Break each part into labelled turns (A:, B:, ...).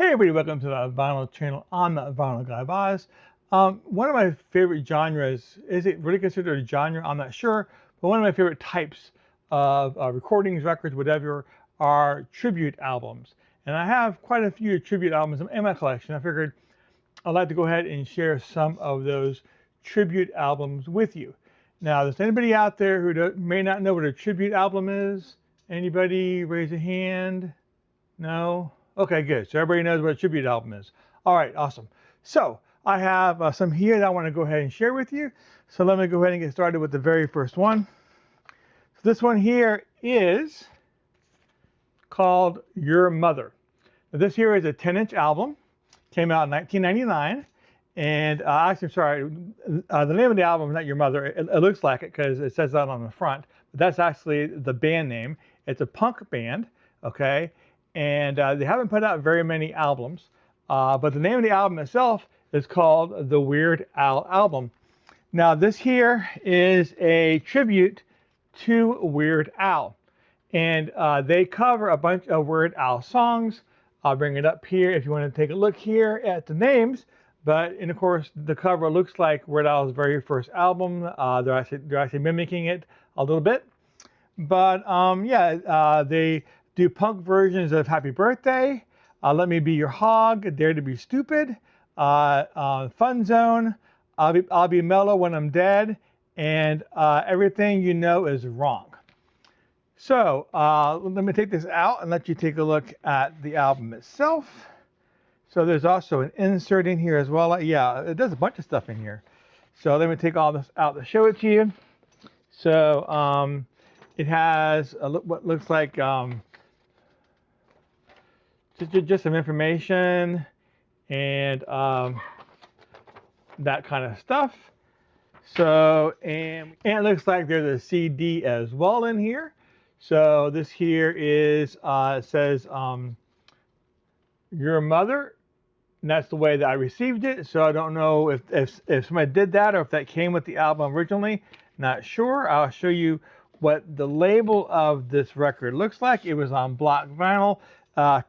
A: Hey everybody, welcome to the Vinyl channel. I'm the Vinyl Guy Boz. One of my favorite genres, is it really considered a genre? I'm not sure, but one of my favorite types of recordings, records, whatever, are tribute albums. And I have quite a few tribute albums in my collection. I figured I'd like to go ahead and share some of those tribute albums with you. Now, there's anybody out there who may not know what a tribute album is? Anybody raise a hand? No? Okay, good. So everybody knows what a tribute album is. All right, awesome. So I have some here that I want to go ahead and share with you. So let me go ahead and get started with the very first one. So this one here is called Your Mother. Now, this here is a 10-inch album. Came out in 1999. And actually, I'm sorry, the name of the album is not Your Mother. It looks like it because it says that on the front. But that's actually the band name. It's a punk band, okay? And they haven't put out very many albums, but the name of the album itself is called the Weird Al album. Now this here is a tribute to Weird Al, and they cover a bunch of Weird Al songs. I'll bring it up here if you want to take a look here at the names. And of course, the cover looks like Weird Al's very first album. They're actually mimicking it a little bit, but they do punk versions of Happy Birthday, Let Me Be Your Hog, Dare to Be Stupid, Fun Zone, I'll be Mellow When I'm Dead, and Everything You Know Is Wrong. So let me take this out and let you take a look at the album itself. So there's also an insert in here as well. Yeah, it does a bunch of stuff in here. So let me take all this out to show it to you. So it has what looks like just some information and that kind of stuff. So, and it looks like there's a CD as well in here. So this here is, it says, Your Mother, and that's the way that I received it. So I don't know if somebody did that or if that came with the album originally. Not sure. I'll show you what the label of this record looks like. It was on block vinyl.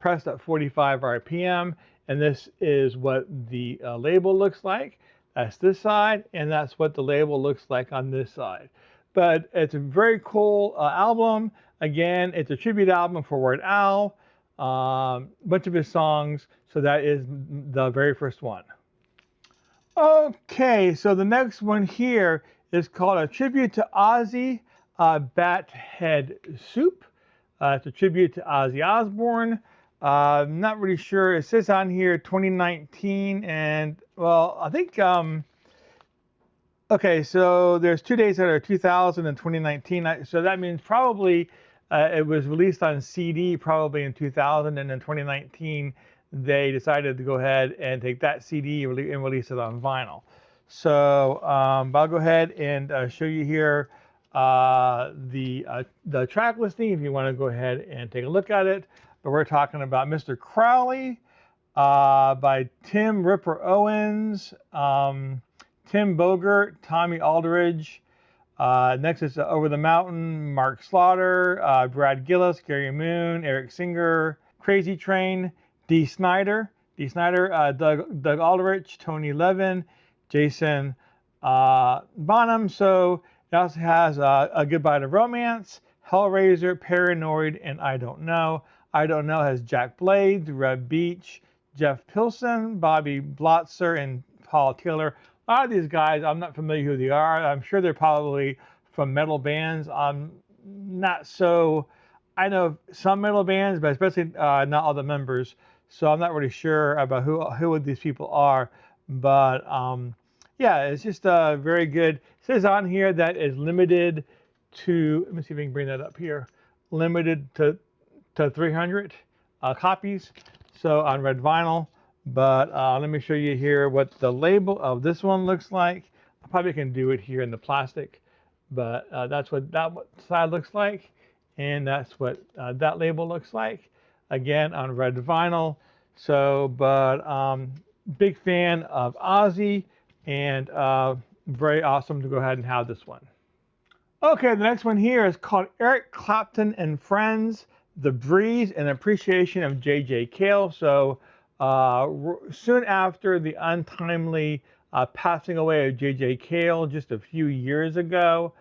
A: Pressed at 45 RPM, and this is what the label looks like. That's this side, and that's what the label looks like on this side. But it's a very cool album. Again, it's a tribute album for Weird Al, bunch of his songs, so that is the very first one. Okay, so the next one here is called A Tribute to Ozzy, Bat Head Soup. It's a tribute to Ozzy Osbourne. I'm not really sure. It says on here 2019, and well, I think okay. So there's 2 days that are 2000 and 2019. So that means probably it was released on CD probably in 2000, and in 2019 they decided to go ahead and take that CD and release it on vinyl. So I'll go ahead and show you here the track listing if you want to go ahead and take a look at it. But we're talking about Mr. Crowley by Tim Ripper Owens, Tim Bogert, Tommy Aldridge. Next is Over the Mountain, Mark Slaughter, Brad Gillis, Gary Moon, Eric Singer, Crazy Train, Dee Snider, Doug Aldrich, Tony Levin, Jason Bonham. So it also has A Goodbye to Romance, Hellraiser, Paranoid, and I Don't Know. I Don't Know has Jack Blades, Reb Beach, Jeff Pilson, Bobby Blotzer, and Paul Taylor. A lot of these guys, I'm not familiar who they are. I'm sure they're probably from metal bands. I'm not so, I know some metal bands, but especially not all the members. So I'm not really sure about who these people are. But yeah, it's just very good. It says on here that is limited to, let me see if we can bring that up here, limited to 300 copies, so on red vinyl. But let me show you here what the label of this one looks like. I probably can do it here in the plastic, but that's what that side looks like, and that's what that label looks like. Again, on red vinyl. So, but big fan of Ozzy, and very awesome to go ahead and have this one. Okay, the next one here is called Eric Clapton and Friends, The Breeze, and Appreciation of J.J. Cale. So soon after the untimely passing away of J.J. Cale just a few years ago,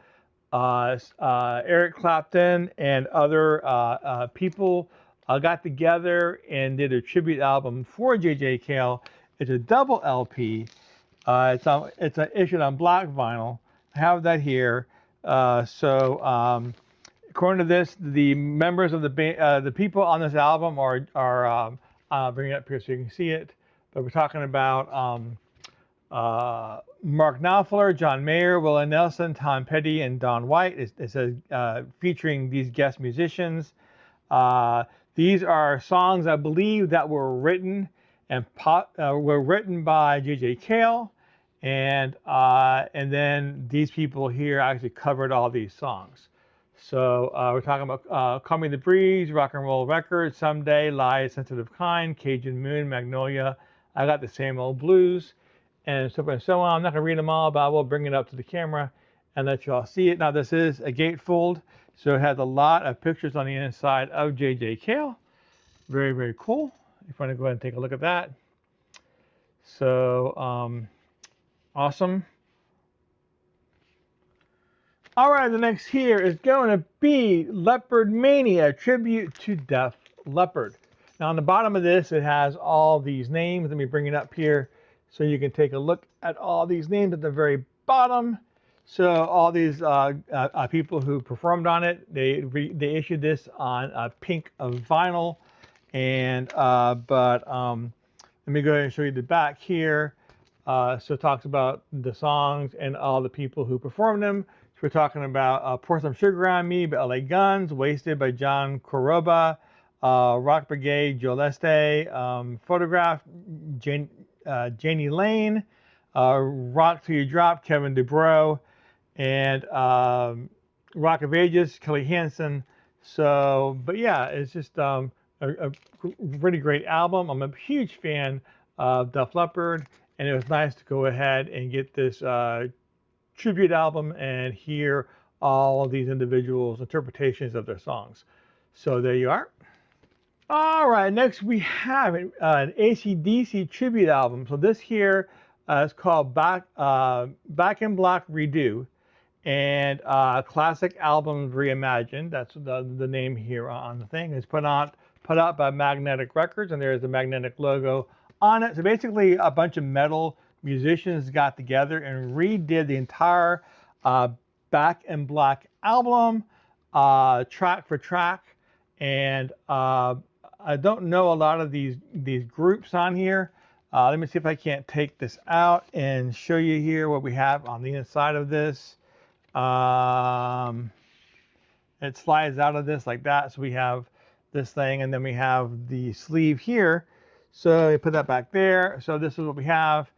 A: Eric Clapton and other people got together and did a tribute album for J.J. Cale. It's a double LP. It's issued on black vinyl. I have that here. According to this, the members of the band, the people on this album are bring it up here so you can see it. But we're talking about Mark Knopfler, John Mayer, Willie Nelson, Tom Petty, and Don White. It says featuring these guest musicians. These are songs I believe that were written by J.J. Cale, and then these people here actually covered all these songs. So we're talking about Call Me the Breeze, Rock and Roll Records, Someday, Lie, Sensitive Kind, Cajun Moon, Magnolia, I Got the Same Old Blues, and so forth and so on. I'm not going to read them all, but I will bring it up to the camera and let you all see it. Now this is a gatefold, so it has a lot of pictures on the inside of J.J. Cale. Very, very cool. If you want to go ahead and take a look at that. So, awesome. All right, the next here is going to be Leppard Mania, tribute to Def Leppard. Now on the bottom of this, it has all these names. Let me bring it up here so you can take a look at all these names at the very bottom. So all these people who performed on it, they issued this on pink vinyl, and let me go ahead and show you the back here. So it talks about the songs and all the people who performed them. So we're talking about Pour Some Sugar on Me by LA Guns, Wasted by John Coroba, Rock Brigade, Joe Leste, Photograph, Janie Lane, Rock Till You Drop, Kevin DuBrow, and Rock of Ages, Kelly Hansen. So, but yeah, it's just a really great album. I'm a huge fan of Def Leppard, and it was nice to go ahead and get this tribute album and hear all of these individuals' interpretations of their songs. So there you are. All right, next we have an AC/DC tribute album. So this here is called Back in Black Redo, and Classic Albums Reimagined. That's the name here on the thing. It's put out by Magnetic Records, and there's a Magnetic logo on it. So basically a bunch of metal musicians got together and redid the entire Back in Black album, track for track. And I don't know a lot of these groups on here. Let me see if I can't take this out and show you here what we have on the inside of this. It slides out of this like that. So we have this thing, and then we have the sleeve here. So you put that back there. So this is what we have.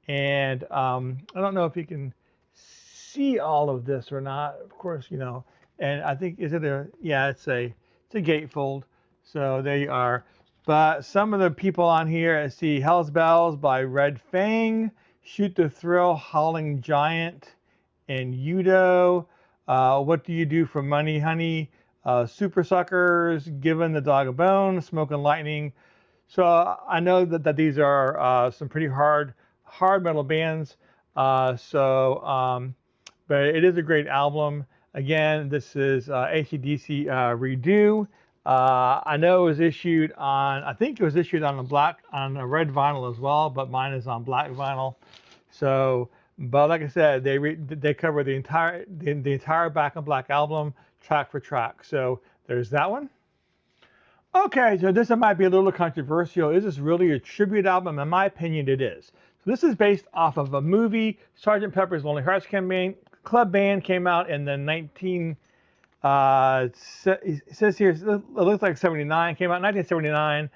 A: And I don't know if you can see all of this or not. Of course, you know. And I think, is it a, yeah, it's a gatefold. So there you are. But some of the people on here, I see Hell's Bells by Red Fang, Shoot the Thrill, Howling Giant, and Udo. What Do You Do for Money, Honey? Super Suckers, Giving the Dog a Bone, Smoke and Lightning. So I know that these are some pretty hard metal bands. But it is a great album. Again, this is AC/DC Redo. I know it was issued on, I think it was issued on a red vinyl as well, but mine is on black vinyl. So, but like I said, they cover the entire Back in Black album, track for track. So there's that one. Okay, so this might be a little controversial. Is this really a tribute album? In my opinion, it is. So this is based off of a movie, Sgt. Pepper's Lonely Hearts Club Band, came out in the it says here, it looks like 79, came out in 1979.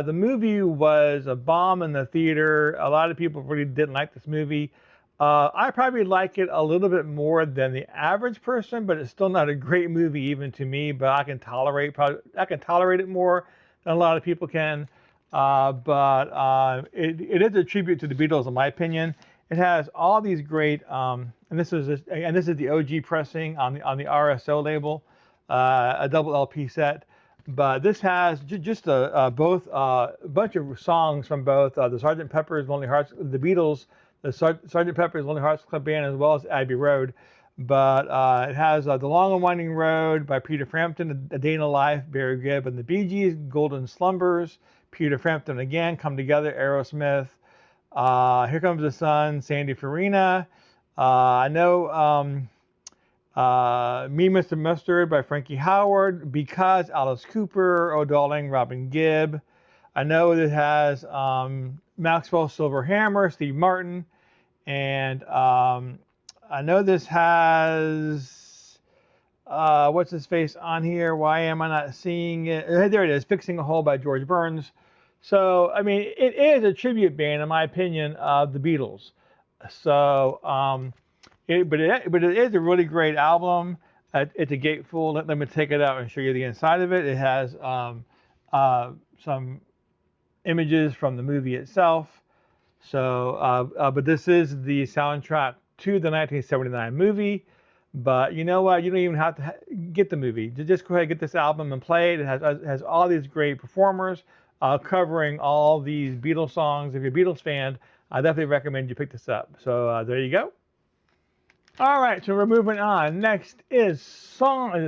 A: The movie was a bomb in the theater. A lot of people really didn't like this movie. I probably like it a little bit more than the average person, but it's still not a great movie even to me, but I can tolerate it more than a lot of people can. It is a tribute to the Beatles, in my opinion. It has all these great, and this is the OG pressing on the RSO label, a double LP set. But this has just both a bunch of songs from both the Sgt. Pepper's Lonely Hearts, the Beatles, the Sgt. Pepper's Lonely Hearts Club Band, as well as Abbey Road. But it has The Long and Winding Road by Peter Frampton, A Day in the Life, Barry Gibb and the Bee Gees, Golden Slumbers, Peter Frampton again, Come Together, Aerosmith, Here Comes the Sun, Sandy Farina. I know Me, Mr. Mustard by Frankie Howard, Because, Alice Cooper, Oh Darling, Robin Gibb. I know it has Maxwell Silver Hammer, Steve Martin, and I know this has what's his face on here? Why am I not seeing it? There it is, Fixing a Hole by George Burns. So, I mean, it is a tribute band, in my opinion, of the Beatles. So, but it is a really great album. It's a gatefold. Let me take it out and show you the inside of it. It has some images from the movie itself. So, but this is the soundtrack to the 1979 movie. But you know what? You don't even have to get the movie. Just go ahead and get this album and play it. It has all these great performers covering all these Beatles songs. If you're a Beatles fan, I definitely recommend you pick this up. So there you go. All right, so we're moving on. Next is songs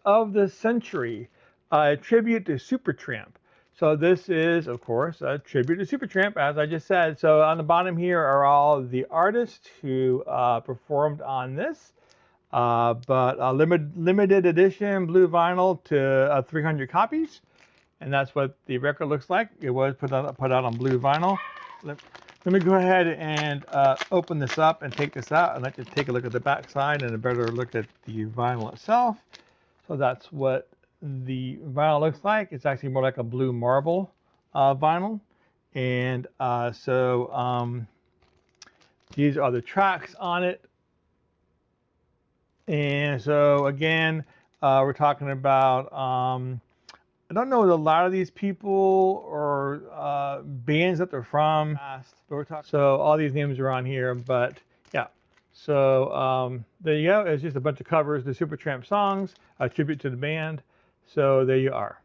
A: of the century, a tribute to Supertramp. So this is, of course, a tribute to Supertramp, as I just said. So on the bottom here are all the artists who performed on this, but limited edition blue vinyl to 300 copies, and that's what the record looks like. It was put out on blue vinyl. Let me go ahead and open this up and take this out and let you take a look at the back side and a better look at the vinyl itself. So that's what the vinyl looks like. It's actually more like a blue marble vinyl. And these are the tracks on it. And so again, we're talking about I don't know a lot of these people or bands that they're from. But we're talking, so all these names are on here, but yeah. So there you go. It's just a bunch of covers, the Supertramp songs, a tribute to the band. So there you are.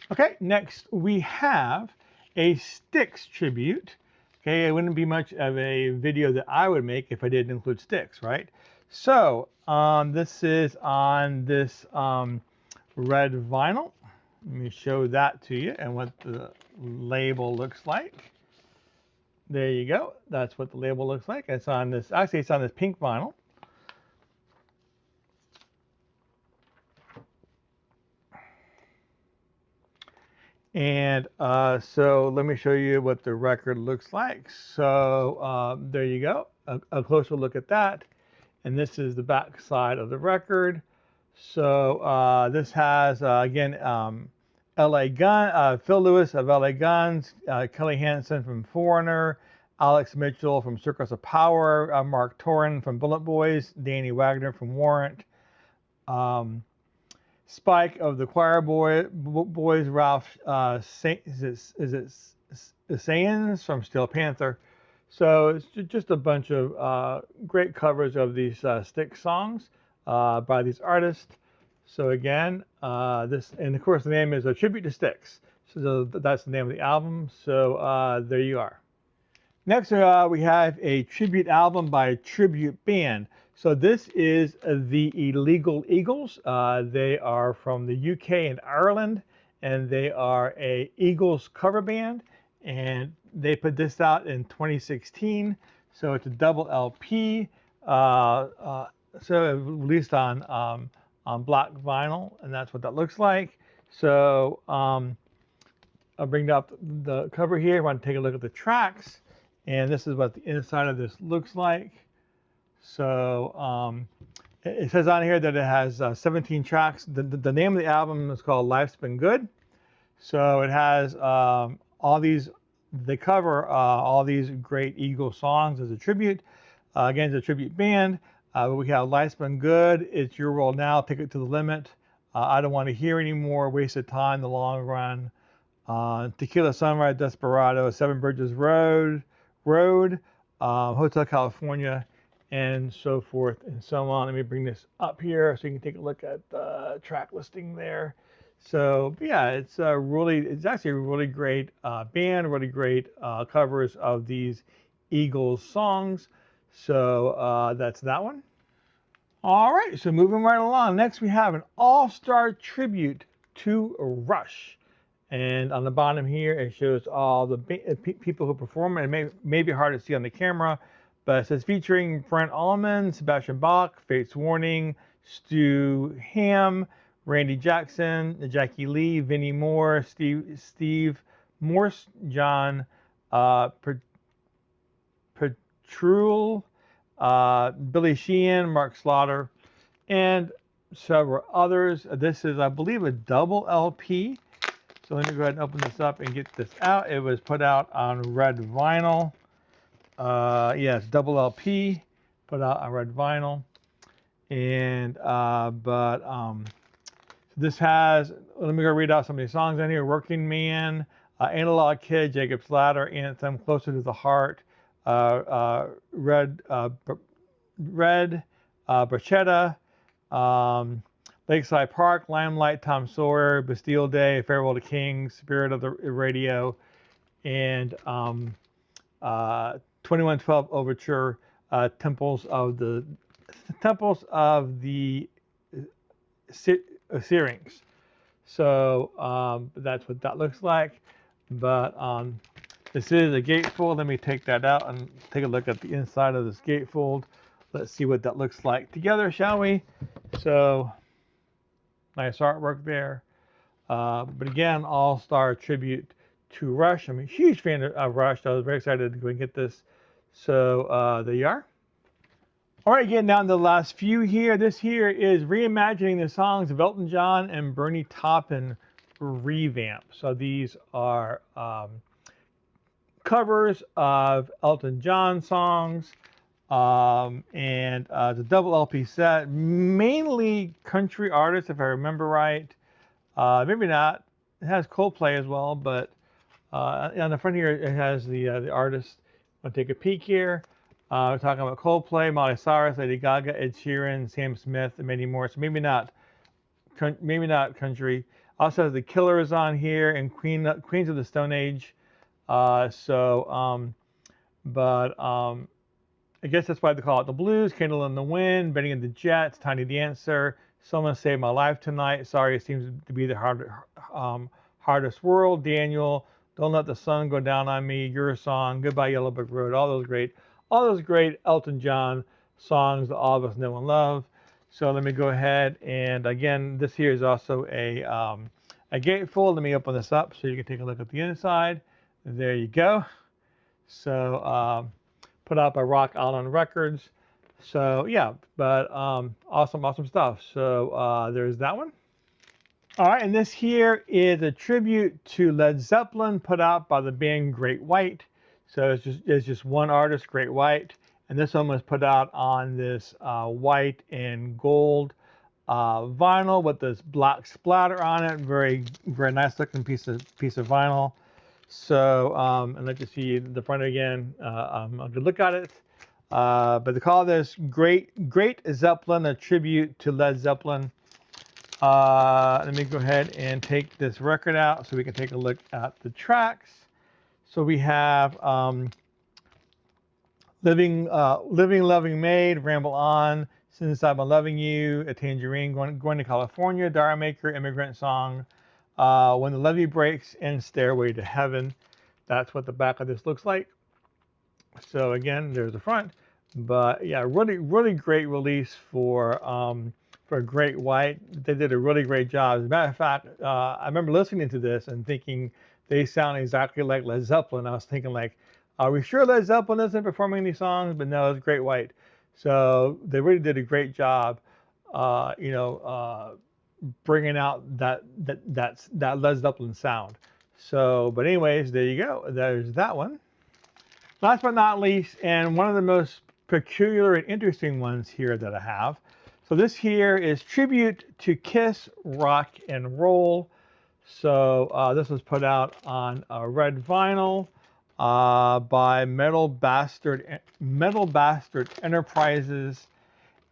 A: Okay, next we have a Styx tribute. Okay, it wouldn't be much of a video that I would make if I didn't include Styx, right? So this is on this red vinyl. Let me show that to you and what the label looks like. There you go. That's what the label looks like. It's on this, actually it's on this pink vinyl. And so let me show you what the record looks like. So there you go, a closer look at that. And this is the back side of the record. So this has, again, LA Gun, Phil Lewis of LA Guns, Kelly Hansen from Foreigner, Alex Mitchell from Circus of Power, Mark Torrin from Bullet Boys, Danny Wagner from Warrant, Spike of the Choir Boys, Ralph Sayans from Steel Panther. So it's just a bunch of great covers of these Styx songs by these artists. So again, this, and of course the name is A Tribute to Styx. So that's the name of the album. So there you are. Next we have a tribute album by a tribute band. So this is the Illegal Eagles. They are from the UK and Ireland, and they are a Eagles cover band, and they put this out in 2016. So it's a double LP. So released on black vinyl, and that's what that looks like. So I'll bring up the cover here. I want to take a look at the tracks, and this is what the inside of this looks like. So it says on here that it has 17 tracks. The name of the album is called Life's Been Good. So it has all these, they cover all these great Eagles songs as a tribute. Again, it's a tribute band. We have Life's Been Good, It's Your World Now, Take It to the Limit, I Don't Want to Hear Anymore, Wasted Time, The Long Run, Tequila Sunrise, Desperado, Seven Bridges Road, Hotel California, and so forth and so on. Let me bring this up here so you can take a look at the track listing there. So yeah, it's actually a really great band, really great covers of these Eagles songs. So that's that one. All right, so moving right along. Next, we have an all-star tribute to Rush. And on the bottom here, it shows all the people who perform. And it may be hard to see on the camera, but it says featuring Brent Allman, Sebastian Bach, Fates Warning, Stu Ham, Randy Jackson, Jackie Lee, Vinnie Moore, Steve Morse, John Petrul, Billy Sheehan, Mark Slaughter, and several others. This is, I believe, a double LP. So let me go ahead and open this up and get this out. It was put out on red vinyl. Yes, double LP, put out on red vinyl. And, this has, let me go read out some of these songs in here. Working Man, Analog Kid, Jacob's Ladder, Anthem, Closer to the Heart, Red Bruschetta, Lakeside Park, Limelight, Tom Sawyer, Bastille Day, Farewell to Kings, Spirit of the Radio, and 2112 Overture, Temples of the Syrinx. So that's what that looks like. But this is a gatefold. Let me take that out and take a look at the inside of this gatefold. Let's see what that looks like together, shall we? So nice artwork there. But again, all-star tribute to Rush. I'm a huge fan of Rush. I was very excited to go and get this. So there you are. All right, getting down to the last few here. This here is reimagining the songs of Elton John and Bernie Taupin revamp. So these are covers of Elton John songs, and the double LP set, mainly country artists, if I remember right. Maybe not. It has Coldplay as well, but on the front here it has the artist. I'll take a peek here. We're talking about Coldplay, Miley Cyrus, Lady Gaga, Ed Sheeran, Sam Smith, and many more. So maybe not country. Also has the Killers on here and Queens of the Stone Age. I guess that's why they call it the blues. Candle in the Wind, Betting in the Jets, Tiny Dancer, Someone Saved My Life Tonight. Sorry, it seems to be the hardest world. Daniel, Don't Let the Sun Go Down on Me, Your Song, Goodbye Yellow Brick Road. All those great Elton John songs that all of us know and love. So let me go ahead and again, this here is also a gatefold. Let me open this up so you can take a look at the inside. There you go. So put out by Rock Island Records. So yeah, but awesome stuff. So there's that one. All right, and this here is a tribute to Led Zeppelin put out by the band Great White. So it's just one artist, Great White, and this one was put out on this white and gold vinyl with this black splatter on it. Very nice looking piece of vinyl. So and let you see the front again. A good look at it. But they call this Great Zeppelin, a tribute to Led Zeppelin. Let me go ahead and take this record out so we can take a look at the tracks. So we have Living, Loving Maid, Ramble On, Since I've Been Loving You, A Tangerine, Going to California, Dara Maker, Immigrant Song, When the Levee Breaks, and Stairway to Heaven. That's what the back of this looks like. So again, there's the front. But yeah, really great release for Great White. They did a really great job. As a matter of fact, I remember listening to this and thinking they sound exactly like Led Zeppelin. I was thinking like, are we sure Led Zeppelin isn't performing these songs? But no, it's Great White. So they really did a great job, bringing out that Led Zeppelin sound. So, but anyways, there you go. There's that one. Last but not least, and one of the most peculiar and interesting ones here that I have. So this here is Tribute to Kiss Rock and Roll. So this was put out on red vinyl. by Metal Bastard Enterprises.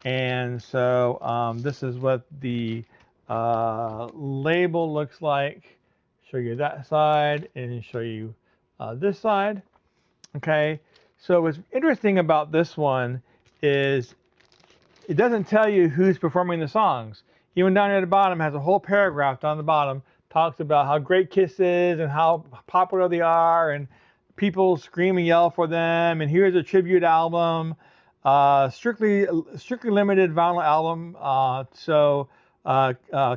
A: And so this is what the label looks like. Show you that side and show you this side. Okay, so what's interesting about this one is it doesn't tell you who's performing the songs. Even down at the bottom has a whole paragraph down the bottom, talks about how great Kiss is and how popular they are and people scream and yell for them, and here's a tribute album, strictly limited vinyl album,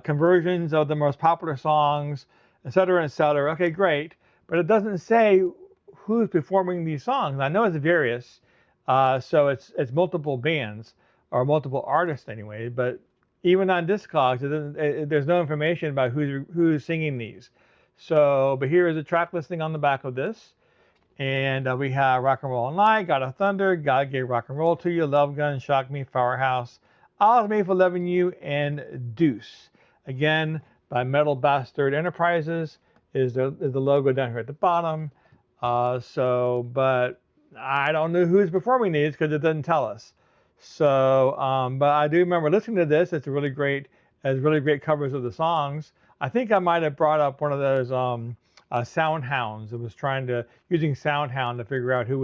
A: conversions of the most popular songs, etc., etc. Okay, great, but it doesn't say who's performing these songs. I know it's various, so it's multiple bands or multiple artists anyway, but even on Discogs, there's no information about who's singing these. So, but here is a track listing on the back of this. And we have Rock and Roll All Night, God of Thunder, God Gave Rock and Roll to You, Love Gun, Shock Me, Firehouse, I Was Made for Loving You, and Deuce. Again, by Metal Bastard Enterprises is the logo down here at the bottom. But I don't know who's performing these because it doesn't tell us. So, but I do remember listening to this. It's really great covers of the songs. I think I might have brought up one of those Soundhounds. It was using Soundhound to figure out who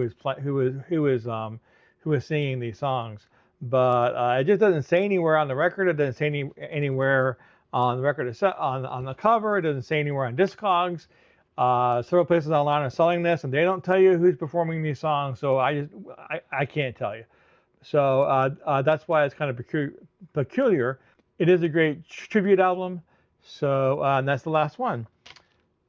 A: was singing these songs. But it just doesn't say anywhere on the record. It doesn't say anywhere on the record on the cover. It doesn't say anywhere on Discogs. Several places online are selling this, and they don't tell you who's performing these songs. So I can't tell you. So that's why it's kind of peculiar. It is a great tribute album. So and that's the last one.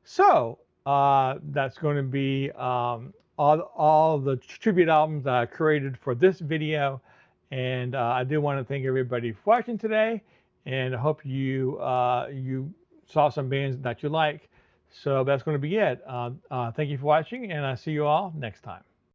A: So that's going to be all the tribute albums that I created for this video. And I do want to thank everybody for watching today. And I hope you saw some bands that you like. So that's going to be it. Thank you for watching, and I'll see you all next time.